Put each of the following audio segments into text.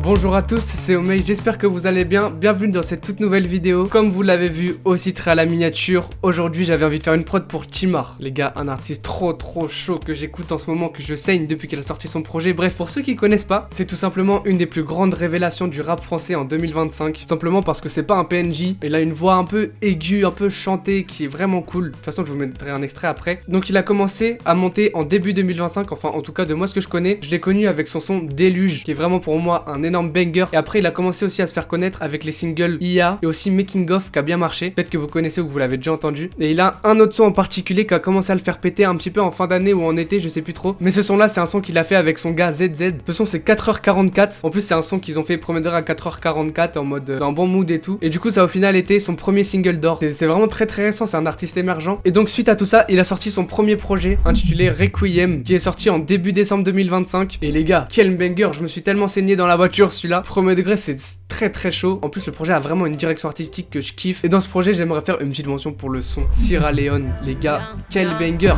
Bonjour à tous, c'est Omei, j'espère que vous allez bien. Bienvenue dans cette toute nouvelle vidéo. Comme vous l'avez vu au titre à la miniature, aujourd'hui j'avais envie de faire une prod pour Timar. Les gars, un artiste trop chaud que j'écoute en ce moment, que je saigne depuis qu'elle a sorti son projet. Bref, pour ceux qui connaissent pas, c'est tout simplement une des plus grandes révélations du rap français en 2025. Tout simplement parce que c'est pas un PNJ, il a une voix un peu aiguë, un peu chantée, qui est vraiment cool. De toute façon, je vous mettrai un extrait après. Donc il a commencé à monter en début 2025, enfin en tout cas de moi ce que je connais. Je l'ai connu avec son son Déluge, qui est vraiment pour moi un énorme banger. Et après il a commencé aussi à se faire connaître avec les singles IA et aussi Making Of qui a bien marché. Peut-être que vous connaissez ou que vous l'avez déjà entendu. Et il a un autre son en particulier qui a commencé à le faire péter un petit peu en fin d'année ou en été, je sais plus trop. Mais ce son là c'est un son qu'il a fait avec son gars ZZ. Ce son c'est 4h44. En plus c'est un son qu'ils ont fait premier degré à 4h44 en mode dans un bon mood et tout. Et du coup ça a au final été son premier single d'or. C'est vraiment très récent, c'est un artiste émergent. Et donc suite à tout ça il a sorti son premier projet intitulé Requiem qui est sorti en début décembre 2025. Et les gars, quel banger, je me suis tellement saigné dans la voiture celui-là. Premier degré, c'est très chaud. En plus le projet a vraiment une direction artistique que je kiffe. Et dans ce projet j'aimerais faire une petite mention pour le son Sierra Leone. Les gars, quel banger.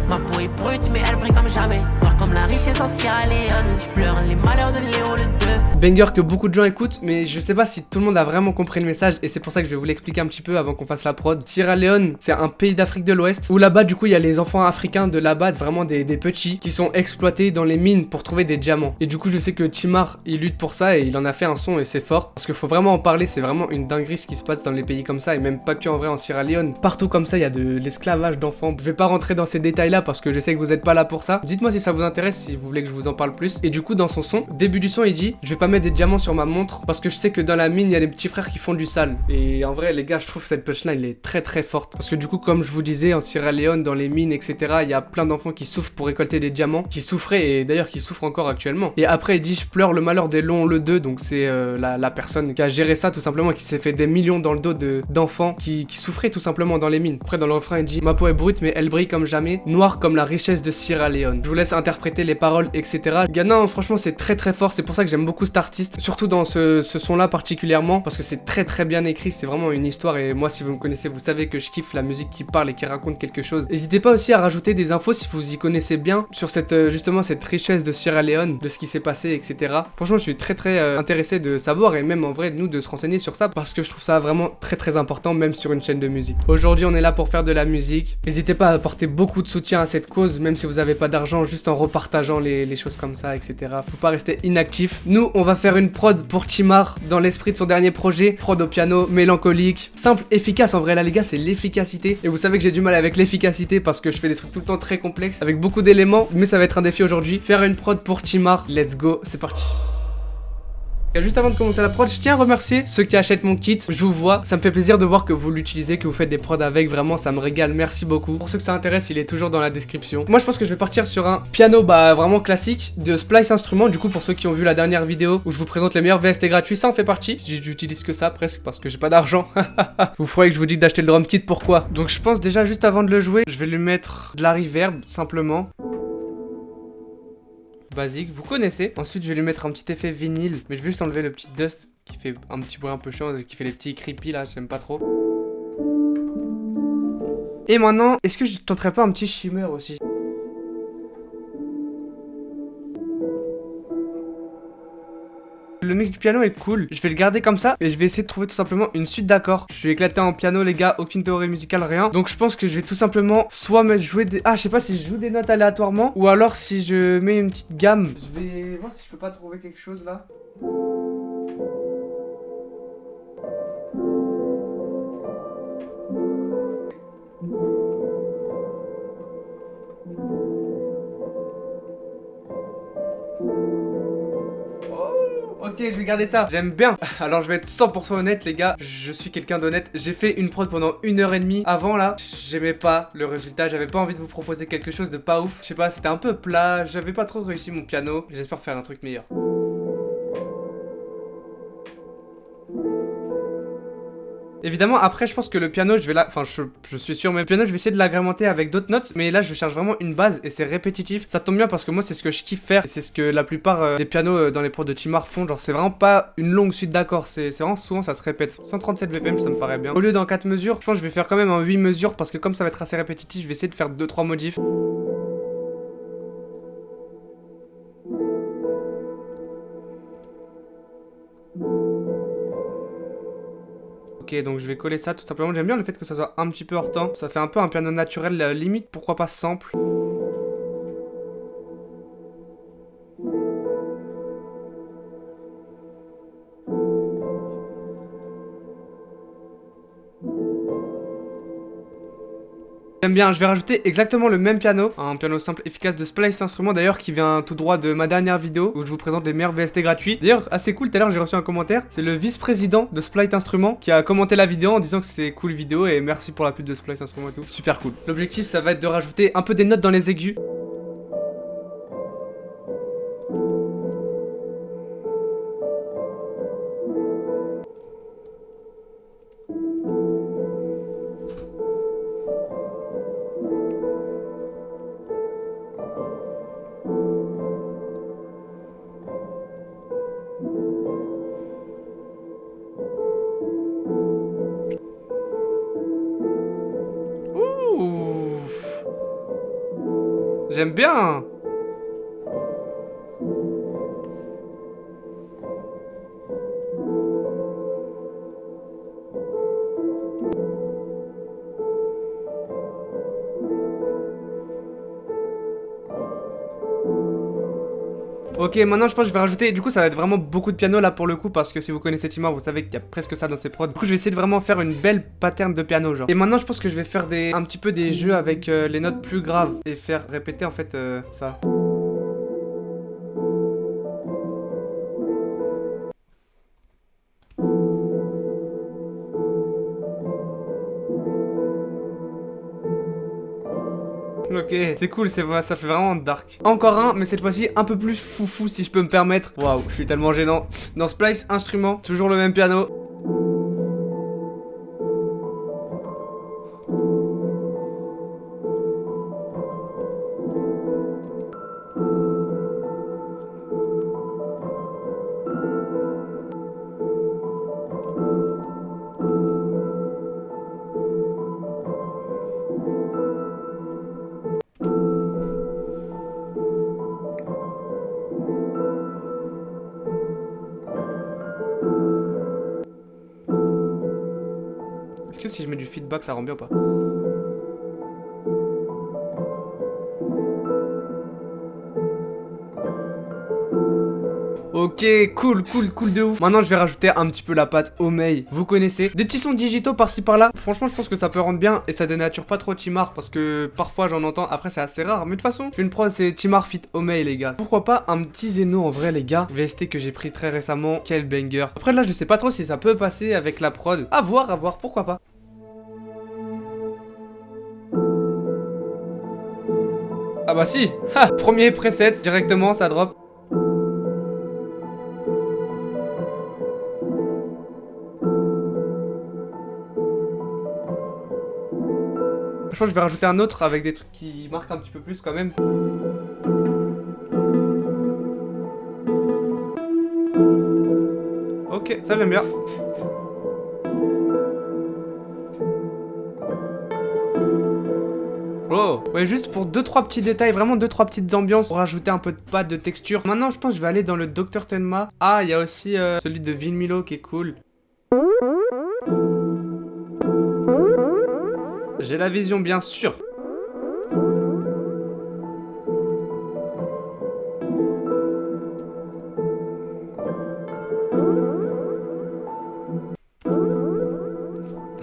Ma peau est brute mais elle brille comme jamais. Voir comme la richesse en Sierra Leone. Je pleure les malheurs de Léo le 2. Banger que beaucoup de gens écoutent, mais je sais pas si tout le monde a vraiment compris le message. Et c'est pour ça que je vais vous l'expliquer un petit peu avant qu'on fasse la prod. Sierra Leone, c'est un pays d'Afrique de l'Ouest où là-bas du coup il y a les enfants africains de là-bas, vraiment des petits qui sont exploités dans les mines pour trouver des diamants. Et du coup je sais que Timar il lutte pour ça et il en a fait un son et c'est fort. Parce qu'il faut vraiment en parler, c'est vraiment une dinguerie ce qui se passe dans les pays comme ça. Et même pas que en vrai en Sierra Leone. Partout comme ça il y a de l'esclavage d'enfants. Je vais pas rentrer dans ces détails là parce que je sais que vous êtes pas là pour ça. Dites-moi si ça vous intéresse, si vous voulez que je vous en parle plus. Et du coup dans son son, début du son il dit: je vais pas mettre des diamants sur ma montre parce que je sais que dans la mine il y a des petits frères qui font du sale. Et en vrai les gars je trouve cette punchline elle est très forte. Parce que du coup comme je vous disais en Sierra Leone dans les mines etc il y a plein d'enfants qui souffrent pour récolter des diamants. Qui souffraient et d'ailleurs qui souffrent encore actuellement. Et après il dit: je pleure le malheur des longs le 2. Donc c'est la personne qui a géré ça tout simplement, qui s'est fait des millions dans le dos d'enfants qui souffraient tout simplement dans les mines. Après dans le refrain il dit: ma peau est brute mais elle brille comme jamais, noire comme la richesse de Sierra Leone. Je vous laisse interpréter les paroles etc. Gars, non franchement c'est très fort, c'est pour ça que j'aime beaucoup cet artiste, surtout dans ce son là particulièrement, parce que c'est très bien écrit, c'est vraiment une histoire. Et moi si vous me connaissez vous savez que je kiffe la musique qui parle et qui raconte quelque chose. N'hésitez pas aussi à rajouter des infos si vous y connaissez bien sur cette justement cette richesse de Sierra Leone, de ce qui s'est passé etc. Franchement je suis très intéressé de savoir et même en vrai nous de se renseigner sur ça parce que je trouve ça vraiment très important même sur une chaîne de musique. Aujourd'hui on est là pour faire de la musique. N'hésitez pas à apporter beaucoup de soutien à cette cause même si vous n'avez pas d'argent, juste en repartageant les choses comme ça etc. Faut pas rester inactif. Nous on va faire une prod pour Timar dans l'esprit de son dernier projet, prod au piano, mélancolique, simple, efficace. En vrai là les gars c'est l'efficacité et vous savez que j'ai du mal avec l'efficacité parce que je fais des trucs tout le temps très complexes avec beaucoup d'éléments, mais ça va être un défi aujourd'hui. Faire une prod pour Timar, let's go, c'est parti. Juste avant de commencer la prod, je tiens à remercier ceux qui achètent mon kit. Je vous vois, ça me fait plaisir de voir que vous l'utilisez, que vous faites des prods avec, vraiment ça me régale, merci beaucoup. Pour ceux que ça intéresse, il est toujours dans la description. Moi je pense que je vais partir sur un piano vraiment classique de Splice Instruments. Du coup pour ceux qui ont vu la dernière vidéo où je vous présente les meilleurs VST gratuits, ça en fait partie. J'utilise que ça presque parce que j'ai pas d'argent. Vous ferez que je vous dis d'acheter le drum kit, pourquoi? Donc je pense déjà juste avant de le jouer, je vais lui mettre de la reverb simplement. Basique, vous connaissez. Ensuite je vais lui mettre un petit effet vinyle, mais je vais juste enlever le petit dust qui fait un petit bruit un peu chiant, qui fait les petits creepy là, j'aime pas trop. Et maintenant, est-ce que je tenterais pas un petit shimmer aussi? Le mix du piano est cool, je vais le garder comme ça et je vais essayer de trouver tout simplement une suite d'accords. Je suis éclaté en piano les gars, aucune théorie musicale, rien. Donc je pense que je vais tout simplement soit me jouer des... Ah je sais pas si je joue des notes aléatoirement ou alors si je mets une petite gamme. Je vais voir si je peux pas trouver quelque chose là. Ok, je vais garder ça, j'aime bien. Alors je vais être 100% honnête les gars, je suis quelqu'un d'honnête. J'ai fait une prod pendant 1h30. Avant là, j'aimais pas le résultat, j'avais pas envie de vous proposer quelque chose de pas ouf. Je sais pas, c'était un peu plat, j'avais pas trop réussi mon piano. J'espère faire un truc meilleur. Évidemment, après, je pense que le piano, je vais là... Enfin, je suis sûr, mais le piano, je vais essayer de l'agrémenter avec d'autres notes. Mais là, je cherche vraiment une base et c'est répétitif. Ça tombe bien parce que moi, c'est ce que je kiffe faire. C'est ce que la plupart des pianos dans les prods de Timar font. Genre, c'est vraiment pas une longue suite d'accords. C'est vraiment souvent, ça se répète. 137 BPM, ça me paraît bien. Au lieu d'en 4 mesures, je pense que je vais faire quand même en 8 mesures parce que comme ça va être assez répétitif, je vais essayer de faire 2-3 modifs. Ok, donc je vais coller ça tout simplement. J'aime bien le fait que ça soit un petit peu hors temps. Ça fait un peu un piano naturel, limite, pourquoi pas sample. J'aime bien, je vais rajouter exactement le même piano, un piano simple efficace de Splice Instruments d'ailleurs qui vient tout droit de ma dernière vidéo où je vous présente les meilleurs VST gratuits. D'ailleurs assez cool, tout à l'heure j'ai reçu un commentaire, c'est le vice-président de Splice Instruments qui a commenté la vidéo en disant que c'était cool vidéo et merci pour la pub de Splice Instruments et tout, super cool. L'objectif ça va être de rajouter un peu des notes dans les aigus. Ouh, j'aime bien. Ok, maintenant je pense que je vais rajouter, du coup ça va être vraiment beaucoup de piano là pour le coup, parce que si vous connaissez Timor, vous savez qu'il y a presque ça dans ses prods. Du coup je vais essayer de vraiment faire une belle pattern de piano genre. Et maintenant je pense que je vais faire un petit peu des jeux avec les notes plus graves et faire répéter en fait ça. Ok, c'est cool, ça fait vraiment dark. Encore un, mais cette fois-ci un peu plus foufou si je peux me permettre. Waouh, je suis tellement gênant. Dans Splice Instrument, toujours le même piano. Est-ce que si je mets du feedback, ça rend bien ou pas? Ok, cool de ouf. Maintenant, je vais rajouter un petit peu la patte Omei. Vous connaissez. Des petits sons digitaux par-ci par-là. Franchement, je pense que ça peut rendre bien et ça dénature pas trop Timar parce que parfois j'en entends. Après, c'est assez rare. Mais de toute façon, je fais une prod, c'est Timar fit Omei, les gars. Pourquoi pas un petit Zeno en vrai, les gars. VST que j'ai pris très récemment. Quel banger. Après, là, je sais pas trop si ça peut passer avec la prod. À voir, pourquoi pas. Ah bah si. Ha, premier preset, directement, ça drop. Je pense que je vais rajouter un autre avec des trucs qui marquent un petit peu plus quand même. Ok, ça j'aime bien. Oh, ouais, juste pour 2-3 petits détails, vraiment 2-3 petites ambiances pour rajouter un peu de pâte, de texture. Maintenant, je pense que je vais aller dans le Dr Tenma. Ah, il y a aussi celui de Vin Milo qui est cool. J'ai la vision, bien sûr.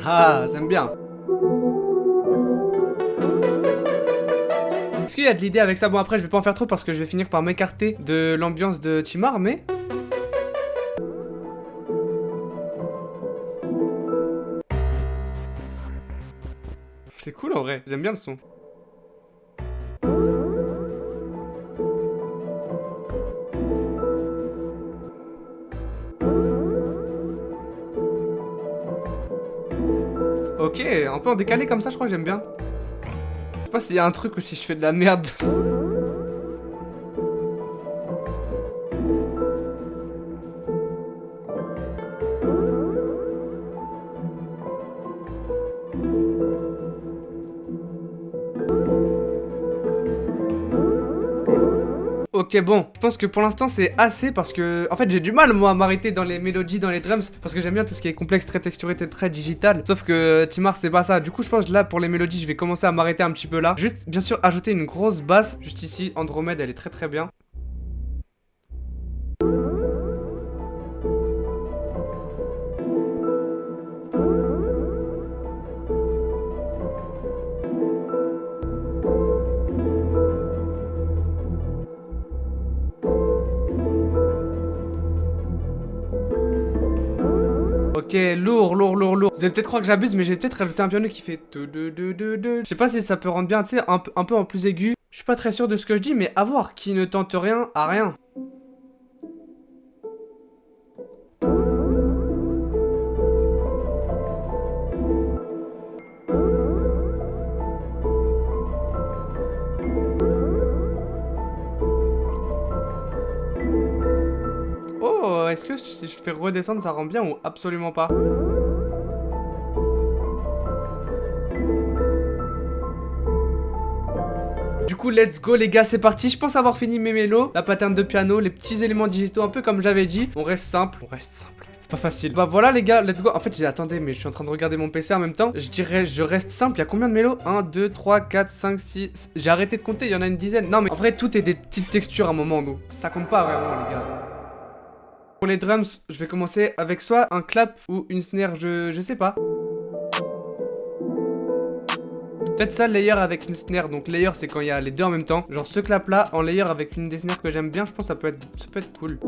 Ah, j'aime bien. Est-ce qu'il y a de l'idée avec ça? Bon, après, je vais pas en faire trop parce que je vais finir par m'écarter de l'ambiance de Timar, mais... c'est cool en vrai, j'aime bien le son. Ok, un peu en décalé comme ça, je crois que j'aime bien. Je sais pas s'il y a un truc ou si je fais de la merde. Ok, Ok, bon, je pense que pour l'instant c'est assez parce que en fait j'ai du mal moi à m'arrêter dans les mélodies, dans les drums parce que j'aime bien tout ce qui est complexe, très texturé, très digital. Sauf que Timar c'est pas ça. Du coup je pense que là pour les mélodies je vais commencer à m'arrêter un petit peu là. Juste bien sûr ajouter une grosse basse juste ici. Andromède elle est très bien. Ok, lourd. Vous allez peut-être croire que j'abuse, mais j'ai peut-être rajouté un piano qui fait Je sais pas si ça peut rendre bien, tu sais, un peu en plus aigu. Je suis pas très sûr de ce que je dis, mais à voir. Qui ne tente rien à rien. Oh, est-ce que si je fais redescendre, ça rend bien ou absolument pas? Du coup, let's go les gars, c'est parti. Je pense avoir fini mes mélos, la pattern de piano, les petits éléments digitaux, un peu comme j'avais dit. On reste simple, C'est pas facile. Bah voilà les gars, let's go. En fait, attendez, mais je suis en train de regarder mon PC en même temps. Je dirais, je reste simple. Il y a combien de mélos? 1, 2, 3, 4, 5, 6. J'ai arrêté de compter, il y en a une dizaine. Non, mais en vrai, tout est des petites textures à un moment, donc ça compte pas vraiment, les gars. Pour les drums, je vais commencer avec soit un clap ou une snare, je sais pas. Peut-être ça, layer avec une snare. Donc layer, c'est quand il y a les deux en même temps. Genre ce clap là, en layer avec une des snares que j'aime bien, je pense que ça peut être cool.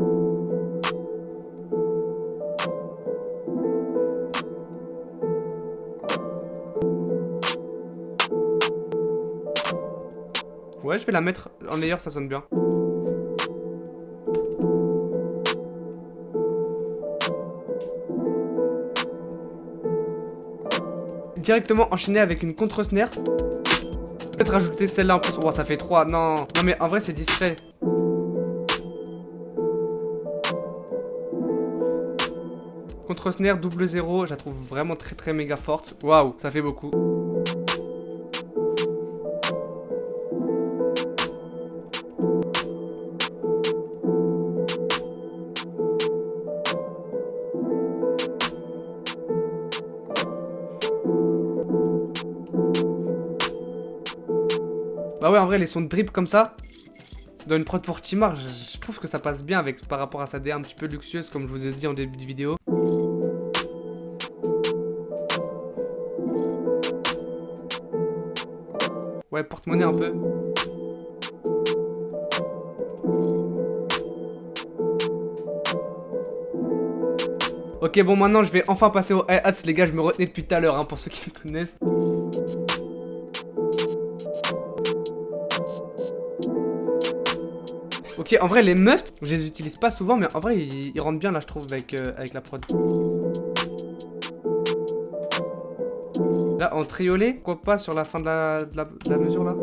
Ouais, je vais la mettre en layer, ça sonne bien. Directement enchaîner avec une contre-snare. Peut-être rajouter celle-là en plus. Oh, ça fait 3. Non. Non, mais en vrai, c'est discret. Contre-snare, double 0. Je la trouve vraiment très méga forte. Waouh, ça fait beaucoup. Bah ouais, en vrai, les sons de drip comme ça, dans une prod pour Timar, je trouve que ça passe bien avec par rapport à sa DA un petit peu luxueuse, comme je vous ai dit en début de vidéo. Ouais, porte-monnaie un peu. Ok, bon, maintenant, je vais enfin passer au hi-hats, les gars, je me retenais depuis tout à l'heure, hein, pour ceux qui me connaissent. Ok, en vrai, les must, je les utilise pas souvent, mais en vrai, ils rentrent bien là, je trouve, avec la prod. Là, en triolet, pourquoi pas sur la fin de la mesure là.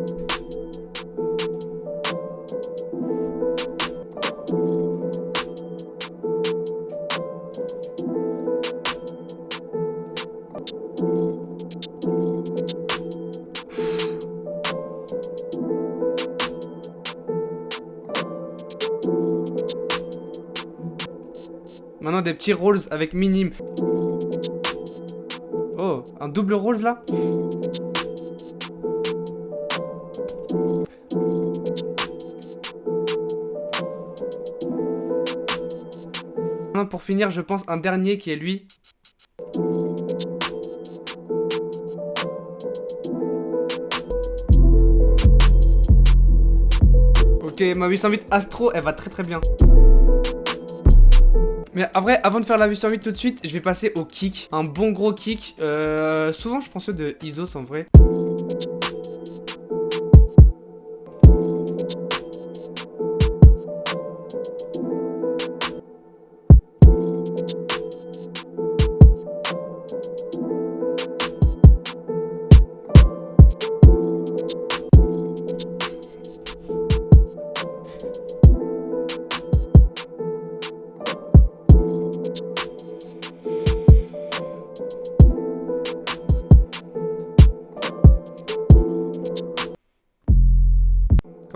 Maintenant des petits rolls avec minime. Oh, un double rolls là. Maintenant pour finir, je pense un dernier qui est lui. Ok, ma 808 Astro, elle va très bien. Mais en vrai, avant de faire la 808 tout de suite, je vais passer au kick. Un bon gros kick. Souvent, je pense ceux de Isos en vrai.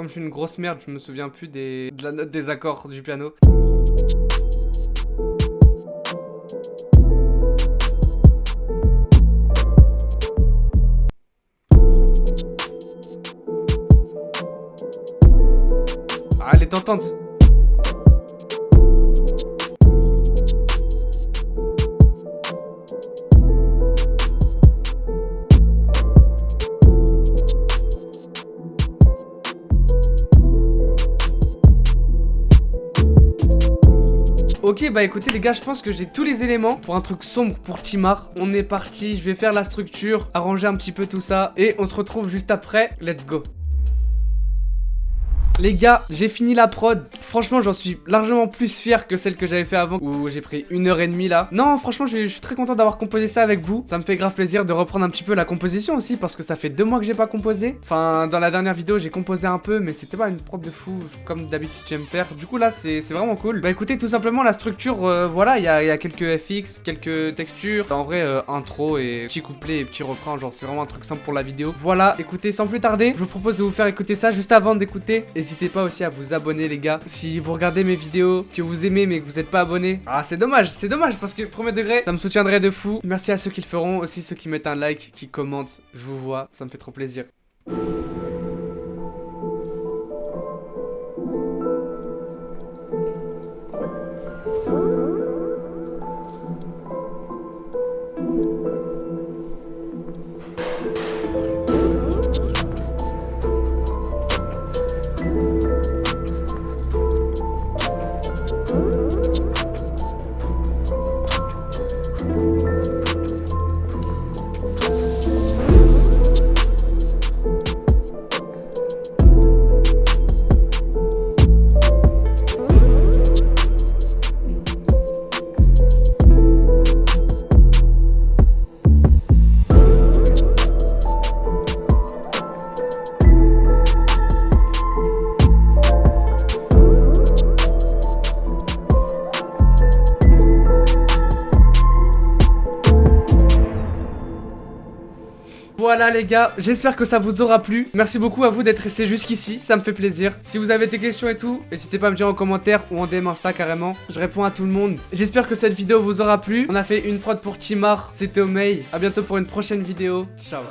Comme je suis une grosse merde, je me souviens plus de la note des accords du piano. Ah, elle est tentante. Ok, bah écoutez les gars, je pense que j'ai tous les éléments pour un truc sombre pour Timar. On est parti, je vais faire la structure, arranger un petit peu tout ça et on se retrouve juste après. Let's go. Les gars, j'ai fini la prod. Franchement, j'en suis largement plus fier que celle que j'avais fait avant où j'ai pris 1h30 là. Non, franchement, je suis très content d'avoir composé ça avec vous. Ça me fait grave plaisir de reprendre un petit peu la composition aussi parce que ça fait 2 mois que j'ai pas composé. Enfin, dans la dernière vidéo, j'ai composé un peu, mais c'était pas une prod de fou comme d'habitude j'aime faire. Du coup, là, c'est vraiment cool. Bah écoutez, tout simplement, la structure, voilà, il y a quelques FX, quelques textures. En vrai, intro et petit couplet et petit refrain, genre c'est vraiment un truc simple pour la vidéo. Voilà, écoutez, sans plus tarder, je vous propose de vous faire écouter ça juste avant d'écouter. N'hésitez pas aussi à vous abonner les gars. Si vous regardez mes vidéos, que vous aimez mais que vous n'êtes pas abonné, ah c'est dommage parce que premier degré, ça me soutiendrait de fou. Merci à ceux qui le feront, aussi ceux qui mettent un like, qui commentent, je vous vois, ça me fait trop plaisir. Voilà les gars, j'espère que ça vous aura plu. Merci beaucoup à vous d'être restés jusqu'ici, ça me fait plaisir. Si vous avez des questions et tout, n'hésitez pas à me dire en commentaire ou en DM Insta carrément. Je réponds à tout le monde. J'espère que cette vidéo vous aura plu. On a fait une prod pour Timar, c'était Omei. A bientôt pour une prochaine vidéo. Ciao.